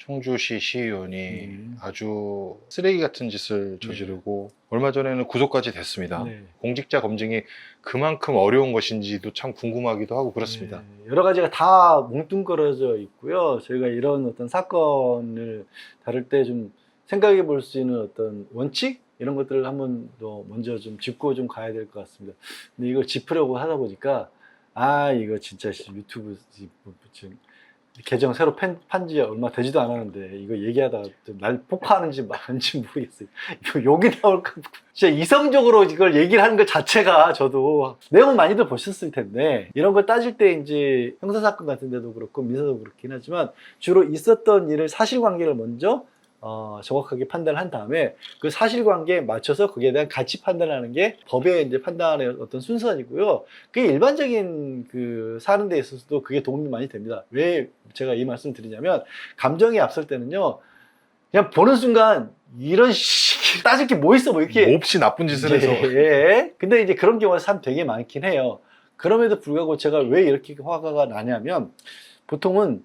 청주시 시의원이 아주 쓰레기 같은 짓을 저지르고 얼마 전에는 구속까지 됐습니다. 네. 공직자 검증이 그만큼 어려운 것인지도 참 궁금하기도 하고 그렇습니다. 네, 여러 가지가 다 뭉뚱그려져 있고요. 저희가 이런 어떤 사건을 다룰 때 좀 생각해 볼 수 있는 어떤 원칙? 이런 것들을 한번 더 먼저 좀 짚고 좀 가야 될 것 같습니다. 근데 이걸 짚으려고 하다 보니까, 이거 진짜 유튜브 지금 계정 새로 판지 얼마 되지도 않았는데 이거 얘기하다가 좀 날 폭파하는지 말는지 모르겠어요. 이거 욕이 나올까. 진짜 이성적으로 이걸 얘기를 하는 것 자체가 저도 내용은 많이들 보셨을 텐데 이런 걸 따질 때 이제 형사사건 같은 데도 그렇고 민사도 그렇긴 하지만 주로 있었던 일을 사실관계를 먼저 정확하게 판단을 한 다음에 그 사실관계에 맞춰서 거기에 대한 가치 판단을 하는 게 법의 이제 판단의 어떤 순서이고요. 그게 일반적인 그 사는 데 있어서도 그게 도움이 많이 됩니다. 왜 제가 이 말씀을 드리냐면 감정이 앞설 때는요. 그냥 보는 순간 이런 따질 게 뭐 있어 뭐 이렇게 몹시 나쁜 짓을 해서 예. 근데 이제 그런 경우가 참 되게 많긴 해요. 그럼에도 불구하고 제가 왜 이렇게 화가 나냐면 보통은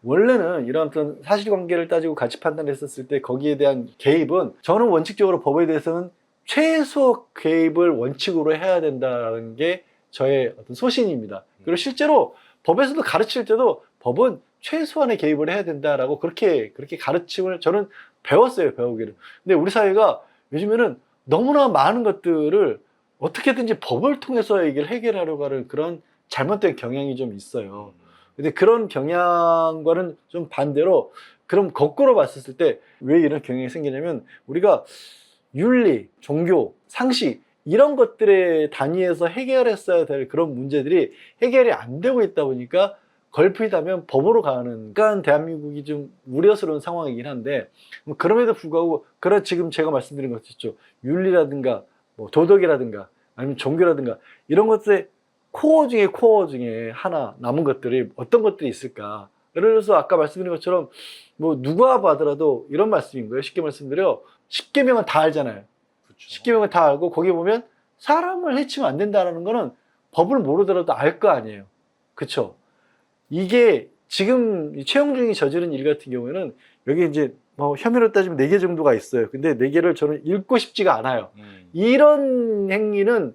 원래는 이런 어떤 사실관계를 따지고 가치 판단했었을 때 거기에 대한 개입은 저는 원칙적으로 법에 대해서는 최소 개입을 원칙으로 해야 된다는 게 저의 어떤 소신입니다. 그리고 실제로 법에서도 가르칠 때도 법은 최소한의 개입을 해야 된다라고 그렇게 가르침을 저는 배웠어요, 배우기를. 근데 우리 사회가 요즘에는 너무나 많은 것들을 어떻게든지 법을 통해서 얘기를 해결하려고 하는 그런 잘못된 경향이 좀 있어요. 근데 그런 경향과는 좀 반대로 그럼 거꾸로 봤을 때 왜 이런 경향이 생기냐면 우리가 윤리, 종교, 상식 이런 것들의 단위에서 해결했어야 될 그런 문제들이 해결이 안 되고 있다 보니까 걸핏하면 법으로 가는 그러니까 대한민국이 좀 우려스러운 상황이긴 한데 그럼에도 불구하고 지금 제가 말씀드린 것 있죠. 윤리라든가 뭐 도덕이라든가 아니면 종교라든가 이런 것들의 코어 중에 하나 남은 것들이 어떤 것들이 있을까? 예를 들어서 아까 말씀드린 것처럼 뭐 누가 봐더라도 이런 말씀인 거예요. 쉽게 말씀드려 10계명은 다 알잖아요. 그렇죠. 10계명은 다 알고 거기 보면 사람을 해치면 안 된다는 거는 법을 모르더라도 알 거 아니에요. 그쵸? 이게 지금 최영중이 저지른 일 같은 경우에는 여기 이제 뭐 혐의로 따지면 4개 정도가 있어요. 근데 4개를 저는 읽고 싶지가 않아요. 이런 행위는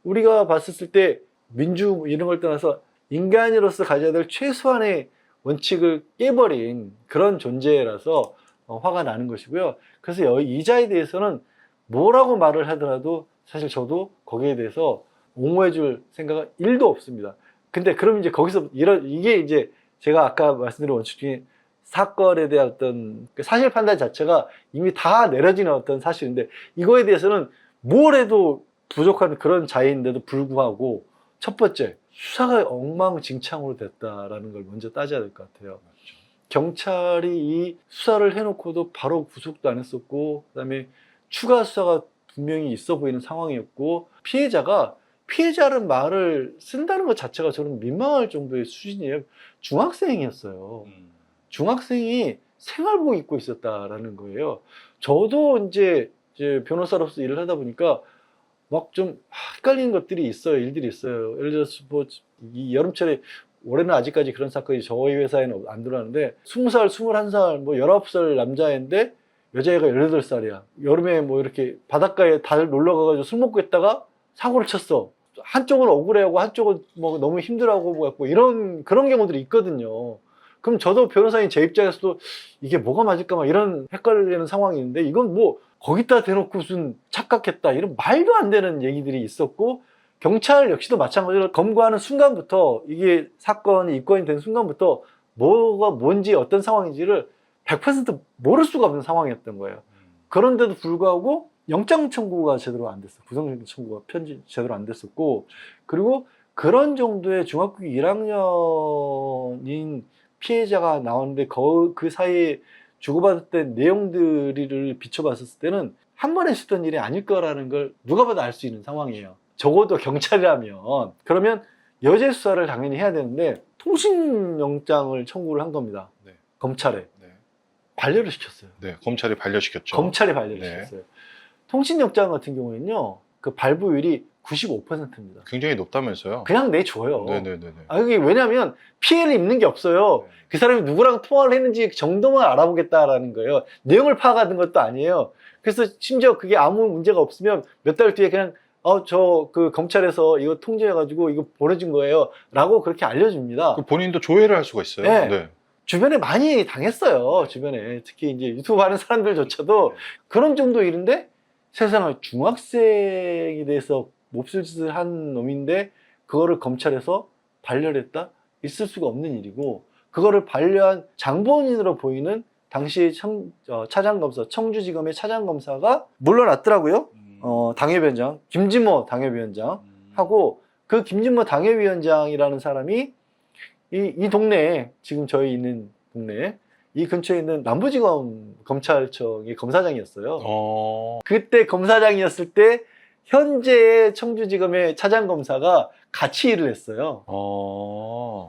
우리가 봤을 때 민주 이런 걸 떠나서 인간으로서 가져야 될 최소한의 원칙을 깨버린 그런 존재라서 화가 나는 것이고요. 그래서 이 자에 대해서는 뭐라고 말을 하더라도 사실 저도 거기에 대해서 옹호해 줄 생각은 1도 없습니다. 근데 그럼 이제 거기서 이게 이제 제가 아까 말씀드린 원칙 중에 사건에 대한 어떤 사실 판단 자체가 이미 다 내려지는 어떤 사실인데 이거에 대해서는 뭘 해도 부족한 그런 자인데도 불구하고 첫 번째, 수사가 엉망진창으로 됐다라는 걸 먼저 따져야 될 것 같아요. 맞죠. 경찰이 이 수사를 해놓고도 바로 구속도 안 했었고, 그 다음에 추가 수사가 분명히 있어 보이는 상황이었고, 피해자는 말을 쓴다는 것 자체가 저는 민망할 정도의 수준이에요. 중학생이었어요. 중학생이 생활복 입고 있었다라는 거예요. 저도 이제 변호사로서 일을 하다 보니까 막 좀 헷갈리는 것들이 있어요. 일들이 있어요. 예를 들어서 뭐 이 여름철에 올해는 아직까지 그런 사건이 저희 회사에는 안 들어왔는데 20살, 21살, 뭐 19살 남자애인데 여자애가 18살이야. 여름에 뭐 이렇게 바닷가에 다들 놀러 가가지고 술 먹고 있다가 사고를 쳤어. 한쪽은 억울해하고 한쪽은 뭐 너무 힘들어하고 뭐 이런 그런 경우들이 있거든요. 그럼 저도 변호사인 제 입장에서도 이게 뭐가 맞을까 막 이런 헷갈리는 상황이 있는데 이건 뭐 거기다 대놓고 무슨 착각했다 이런 말도 안 되는 얘기들이 있었고 경찰 역시도 마찬가지로 검거하는 순간부터 이게 사건이 입건이 된 순간부터 뭐가 뭔지 어떤 상황인지를 100% 모를 수가 없는 상황이었던 거예요. 그런데도 불구하고 영장 청구가 제대로 안 됐어. 구속영장 청구가 제대로 안 됐었고 그리고 그런 정도의 중학교 1학년인 피해자가 나오는데 그 사이에 주고받았던 내용들을 비춰봤을 때는 한 번에 있었던 일이 아닐 거라는 걸 누가 봐도 알 수 있는 상황이에요. 적어도 경찰이라면. 그러면 여죄 수사를 당연히 해야 되는데 통신영장을 청구를 한 겁니다. 네. 검찰에. 네. 반려를 시켰어요. 네, 검찰이 반려시켰죠. 검찰이 반려를 시켰어요. 통신영장 같은 경우에는요. 그 발부율이 95%입니다. 굉장히 높다면서요? 그냥 내줘요. 네네네네. 아, 이게 왜냐면 피해를 입는 게 없어요. 네. 그 사람이 누구랑 통화를 했는지 그 정도만 알아보겠다라는 거예요. 내용을 파악하는 것도 아니에요. 그래서 심지어 그게 아무 문제가 없으면 몇 달 뒤에 그냥 저 그 검찰에서 이거 통제해가지고 이거 보내준 거예요. 라고 그렇게 알려줍니다. 그 본인도 조회를 할 수가 있어요. 네. 주변에 많이 당했어요. 주변에. 특히 이제 유튜브 하는 사람들조차도 그런 정도 일인데 세상에 중학생에 대해서 몹쓸 짓을 한 놈인데 그거를 검찰에서 반려를 했다? 있을 수가 없는 일이고 그거를 반려한 장본인으로 보이는 당시 차장검사, 청주지검의 차장검사가 물러났더라고요. 당협위원장, 김진모 당협위원장하고 그 김진모 당협위원장이라는 사람이 이 동네에 지금 저희 있는 동네에 이 근처에 있는 남부지검 검찰청의 검사장이었어요. 그때 검사장이었을 때 현재의 청주지검의 차장검사가 같이 일을 했어요.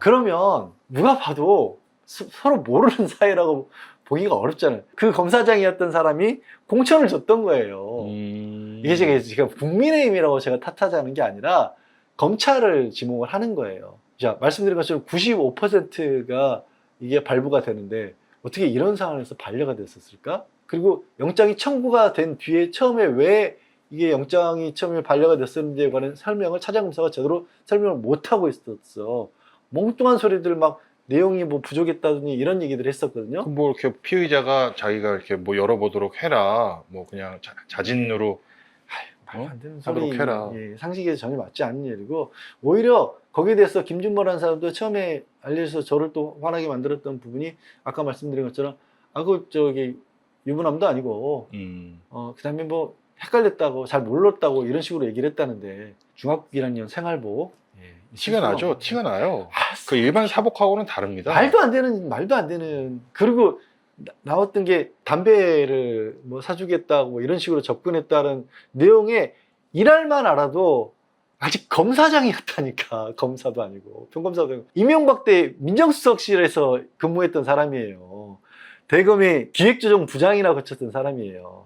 그러면 누가 봐도 서로 모르는 사이라고 보기가 어렵잖아요. 그 검사장이었던 사람이 공천을 줬던 거예요. 이게 제가 국민의힘이라고 제가 탓하자는 게 아니라 검찰을 지목을 하는 거예요. 자, 말씀드린 것처럼 95%가 이게 발부가 되는데 어떻게 이런 상황에서 반려가 됐었을까? 그리고 영장이 청구가 된 뒤에 처음에 왜 이게 영장이 처음에 반려가 됐었는지에 관한 설명을 차장검사가 제대로 설명을 못하고 있었어. 멍뚱한 소리들 막 내용이 뭐 부족했다더니 이런 얘기들 했었거든요. 뭐 이렇게 피의자가 자기가 이렇게 뭐 열어보도록 해라. 뭐 그냥 자진으로 말도 안 되는 하도록 소리, 해라. 예, 상식에 전혀 맞지 않는 일이고 오히려 거기에 대해서 김준모라는 사람도 처음에 알려져서 저를 또 화나게 만들었던 부분이 아까 말씀드린 것처럼 그 저기 유부남도 아니고 그다음에 뭐 헷갈렸다고 잘 몰랐다고 이런 식으로 얘기를 했다는데 중학교 1학년 생활복 티가 나죠. 티가 나요. 그 일반 사복하고는 다릅니다. 말도 안 되는 그리고 나왔던 게 담배를 뭐 사주겠다고 뭐 이런 식으로 접근했다는 내용에 일할만 알아도 아직 검사장이었다니까. 검사도 아니고 평검사도 아니고 이명박 때 민정수석실에서 근무했던 사람이에요. 대검의 기획조정부장이나 거쳤던 사람이에요.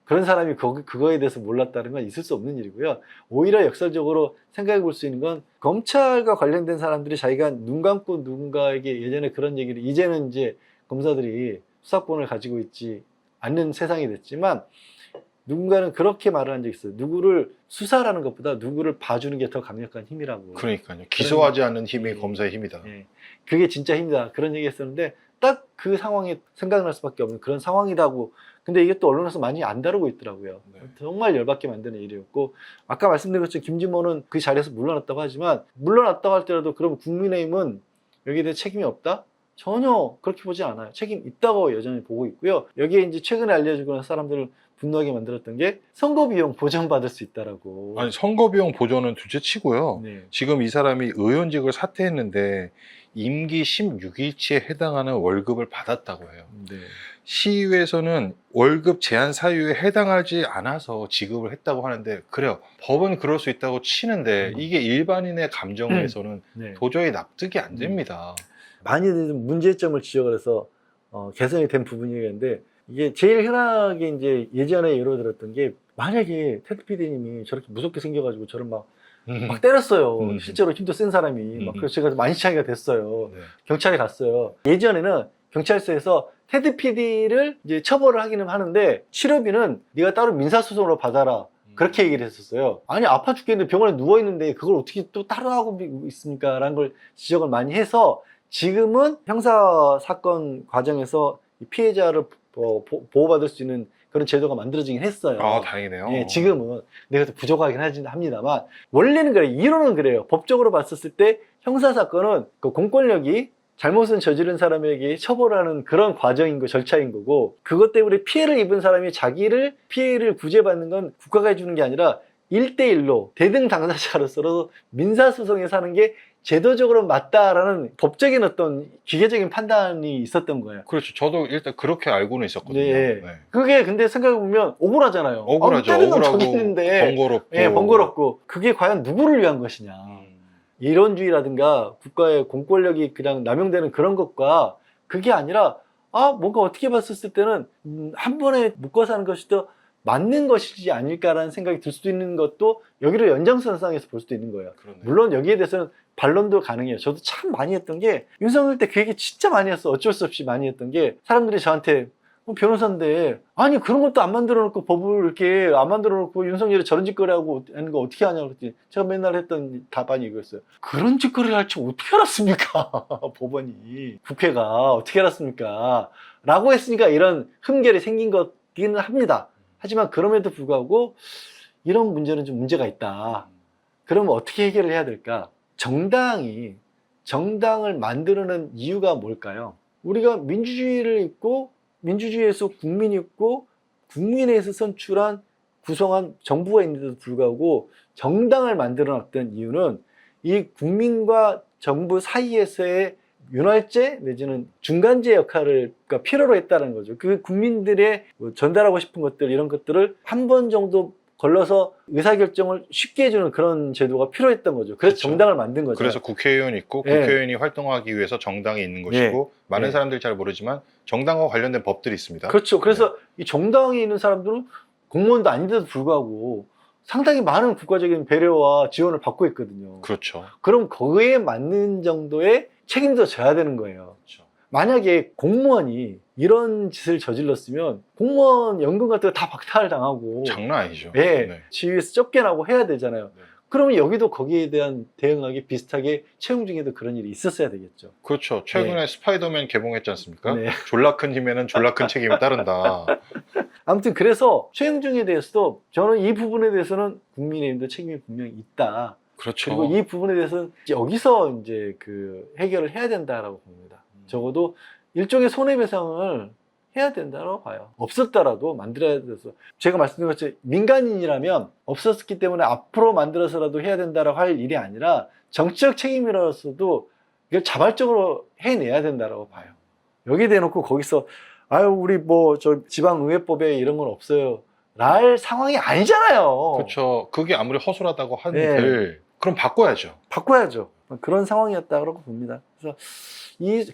그런 사람이 그거에 대해서 몰랐다는 건 있을 수 없는 일이고요. 오히려 역설적으로 생각해 볼 수 있는 건 검찰과 관련된 사람들이 자기가 눈 감고 누군가에게 예전에 그런 얘기를 이제는 이제 검사들이 수사권을 가지고 있지 않는 세상이 됐지만 누군가는 그렇게 말을 한 적이 있어요. 누구를 수사라는 것보다 누구를 봐주는 게 더 강력한 힘이라고. 그러니까요. 기소하지 않는 힘이 검사의 힘이다. 예, 그게 진짜 힘이다. 그런 얘기 했었는데 딱 그 상황이 생각날 수밖에 없는 그런 상황이라고. 근데 이게 또 언론에서 많이 안 다루고 있더라고요. 네. 정말 열받게 만드는 일이었고 아까 말씀드린 것처럼 김진모는 그 자리에서 물러났다고 하지만 물러났다고 할 때라도 그럼 국민의힘은 여기에 대해 책임이 없다? 전혀 그렇게 보지 않아요. 책임 있다고 여전히 보고 있고요. 여기에 이제 최근에 알려지고 난 사람들을 분노하게 만들었던 게 선거비용 보전받을 수 있다라고. 아니 선거비용 보전은 둘째치고요. 네. 지금 이 사람이 의원직을 사퇴했는데 임기 16일치에 해당하는 월급을 받았다고 해요. 네. 시의회에서는 월급 제한 사유에 해당하지 않아서 지급을 했다고 하는데 그래요. 법은 그럴 수 있다고 치는데 이게 일반인의 감정에서는 네. 도저히 납득이 안 됩니다. 많이들 좀 문제점을 지적을 해서 개선이 된 부분이었는데 이게 제일 흔하게 이제 예전에 예로 들었던 게 만약에 테드 PD님이 저렇게 무섭게 생겨가지고 저를 막 때렸어요. 실제로 힘도 센 사람이. 막 그래서 제가 만시창이가 됐어요. 네. 경찰에 갔어요. 예전에는 경찰서에서 테드 PD를 이제 처벌을 하기는 하는데 치료비는 네가 따로 민사소송으로 받아라. 그렇게 얘기를 했었어요. 아니 아파 죽겠는데 병원에 누워있는데 그걸 어떻게 또 따로 하고 있습니까? 라는 걸 지적을 많이 해서 지금은 형사사건 과정에서 피해자를 보호받을 수 있는 그런 제도가 만들어지긴 했어요. 아, 다행이네요. 예, 지금은. 근데 그것도 부족하긴 합니다만, 원래는 그래요. 이론은 그래요. 법적으로 봤었을 때 형사사건은 그 공권력이 잘못을 저지른 사람에게 처벌하는 그런 과정인 거, 절차인 거고, 그것 때문에 피해를 입은 사람이 자기를 피해를 구제받는 건 국가가 해주는 게 아니라 1대1로 대등 당사자로서 민사소송에 사는 게 제도적으로 맞다라는 법적인 어떤 기계적인 판단이 있었던 거예요. 그렇죠. 저도 일단 그렇게 알고는 있었거든요. 네. 네. 그게 근데 생각해보면 억울하잖아요. 억울하죠. 억울하고 억울하고 번거롭고. 예, 번거롭고. 그게 과연 누구를 위한 것이냐. 이론주의라든가 국가의 공권력이 그냥 남용되는 그런 것과 그게 아니라 뭔가 어떻게 봤었을 때는 한 번에 묶어서 하는 것이 더 맞는 것이지 아닐까라는 생각이 들 수도 있는 것도 여기를 연장선상에서 볼 수도 있는 거예요. 그러네요. 물론 여기에 대해서는 반론도 가능해요. 저도 참 많이 했던 게 윤석열 때 그 얘기 진짜 많이 했어. 어쩔 수 없이 많이 했던 게 사람들이 저한테 변호사인데 아니 그런 것도 안 만들어 놓고 법을 이렇게 안 만들어 놓고 윤석열이 저런 짓거리 하고 하는 거 어떻게 하냐고 그랬더니 제가 맨날 했던 답안이 이거였어요. 그런 짓거리를 할 줄 어떻게 알았습니까? 법원이 국회가 어떻게 알았습니까? 라고 했으니까 이런 흠결이 생긴 거기는 합니다. 하지만 그럼에도 불구하고 이런 문제는 좀 문제가 있다. 그러면 어떻게 해결을 해야 될까? 정당을 만드는 이유가 뭘까요? 우리가 민주주의를 있고 민주주의에서 국민이 있고 국민에 의해서 선출한 구성한 정부가 있는데도 불구하고 정당을 만들어 놨던 이유는 이 국민과 정부 사이에서의 윤활제 내지는 중간제 역할을 필요로 했다는 거죠. 그 국민들의 전달하고 싶은 것들 이런 것들을 한 번 정도 걸러서 의사결정을 쉽게 해주는 그런 제도가 필요했던 거죠. 그래서 그렇죠. 정당을 만든 거죠. 그래서 국회의원이 있고 예. 국회의원이 활동하기 위해서 정당이 있는 것이고 많은 예. 사람들이 잘 모르지만 정당과 관련된 법들이 있습니다. 그렇죠. 그래서 이 정당에 있는 사람들은 공무원도 아닌데도 불구하고 상당히 많은 국가적인 배려와 지원을 받고 있거든요. 그렇죠. 그럼 그에 맞는 정도의 책임도 져야 되는 거예요. 그렇죠. 만약에 공무원이 이런 짓을 저질렀으면 공무원 연금 같은 거 다 박탈 당하고 장난 아니죠. 예, 네. 지위에서 쫓겨나고 해야 되잖아요. 네. 그러면 여기도 거기에 대한 대응하기 비슷하게 채용 중에도 그런 일이 있었어야 되겠죠. 그렇죠. 최근에 네. 스파이더맨 개봉했지 않습니까? 네. 졸라 큰 힘에는 졸라 큰 책임이 따른다. 아무튼 그래서 최영중에 대해서도 저는 이 부분에 대해서는 국민의힘도 책임이 분명히 있다. 그렇죠. 그리고 이 부분에 대해서는 여기서 이제 그 해결을 해야 된다라고 봅니다. 적어도 일종의 손해배상을 해야 된다고 봐요. 없었더라도 만들어야 돼서 제가 말씀드린 것처럼 민간인이라면 없었기 때문에 앞으로 만들어서라도 해야 된다고 할 일이 아니라 정치적 책임이라서도 이걸 자발적으로 해내야 된다고 봐요. 여기 대놓고 거기서 아유 우리 뭐 저 지방의회법에 이런 건 없어요 랄 상황이 아니잖아요. 그렇죠. 그게 아무리 허술하다고 한들 그럼 바꿔야죠. 바꿔야죠. 그런 상황이었다고 봅니다. 그래서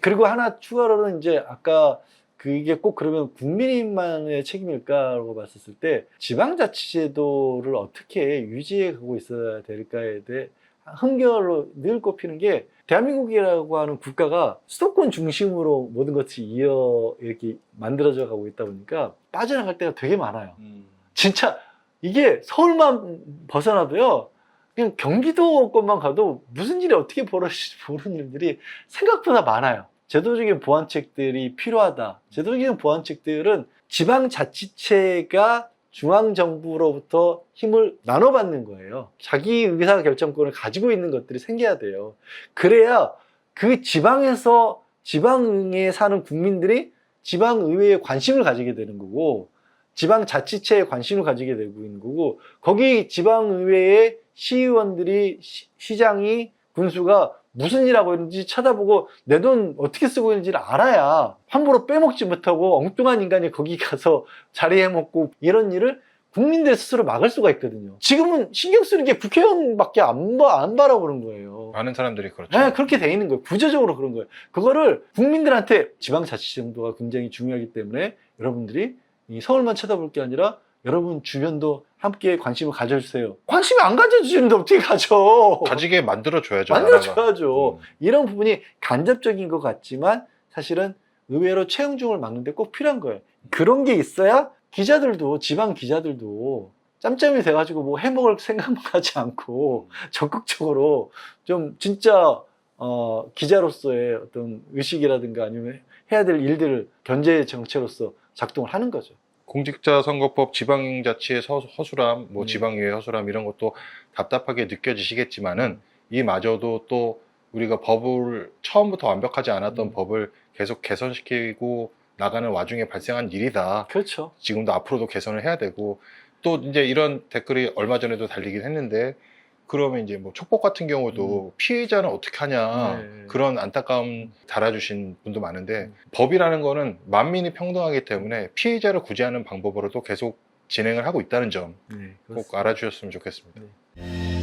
그리고 하나 추가로는 이제 아까 그게 꼭 그러면 국민만의 책임일까라고 봤었을 때 지방자치제도를 어떻게 유지해 가고 있어야 될까에 대해 흠결로 늘 꼽히는 게 대한민국이라고 하는 국가가 수도권 중심으로 모든 것이 이렇게 만들어져 가고 있다 보니까 빠져나갈 때가 되게 많아요. 진짜 이게 서울만 벗어나도요. 그냥 경기도권만 가도 무슨 일이 어떻게 벌어질지 모르는 일들이 생각보다 많아요. 제도적인 보완책들이 필요하다. 제도적인 보완책들은 지방자치체가 중앙정부로부터 힘을 나눠받는 거예요. 자기 의사결정권을 가지고 있는 것들이 생겨야 돼요. 그래야 그 지방에 사는 국민들이 지방의회에 관심을 가지게 되는 거고 지방자치체에 관심을 가지게 되고 있는 거고 거기 지방의회의 시의원들이 시장이 군수가 무슨 일 하고 있는지 쳐다보고 내 돈 어떻게 쓰고 있는지를 알아야 함부로 빼먹지 못하고 엉뚱한 인간이 거기 가서 자리해먹고 이런 일을 국민들 스스로 막을 수가 있거든요. 지금은 신경 쓰는 게 국회의원밖에 안 바라보는 거예요. 많은 사람들이 그렇죠. 네, 그렇게 돼 있는 거예요. 구조적으로 그런 거예요. 그거를 국민들한테 지방자치정도가 굉장히 중요하기 때문에 여러분들이 이 서울만 쳐다볼 게 아니라 여러분 주변도 함께 관심을 가져주세요. 관심이 안 가져주시는데 어떻게 가져? 가지게 만들어줘야죠. 만들어줘야죠. 이런 부분이 간접적인 것 같지만 사실은 의외로 채용중을 막는데 꼭 필요한 거예요. 그런 게 있어야 기자들도 지방 기자들도 짬짬이 돼가지고 뭐 해먹을 생각만 하지 않고 적극적으로 좀 진짜 기자로서의 어떤 의식이라든가 아니면 해야 될 일들을 견제 정체로서 작동을 하는 거죠. 공직자선거법 지방자치의 허술함, 뭐 지방의회 허술함 이런 것도 답답하게 느껴지시겠지만은 이마저도 또 우리가 법을 처음부터 완벽하지 않았던 법을 계속 개선시키고 나가는 와중에 발생한 일이다. 그렇죠. 지금도 앞으로도 개선을 해야 되고 또 이제 이런 댓글이 얼마 전에도 달리긴 했는데 그러면 이제 뭐 촉법 같은 경우도 피해자는 어떻게 하냐 네. 그런 안타까움 달아주신 분도 많은데 법이라는 거는 만민이 평등하기 때문에 피해자를 구제하는 방법으로도 계속 진행을 하고 있다는 점 꼭 네, 알아주셨으면 좋겠습니다. 네.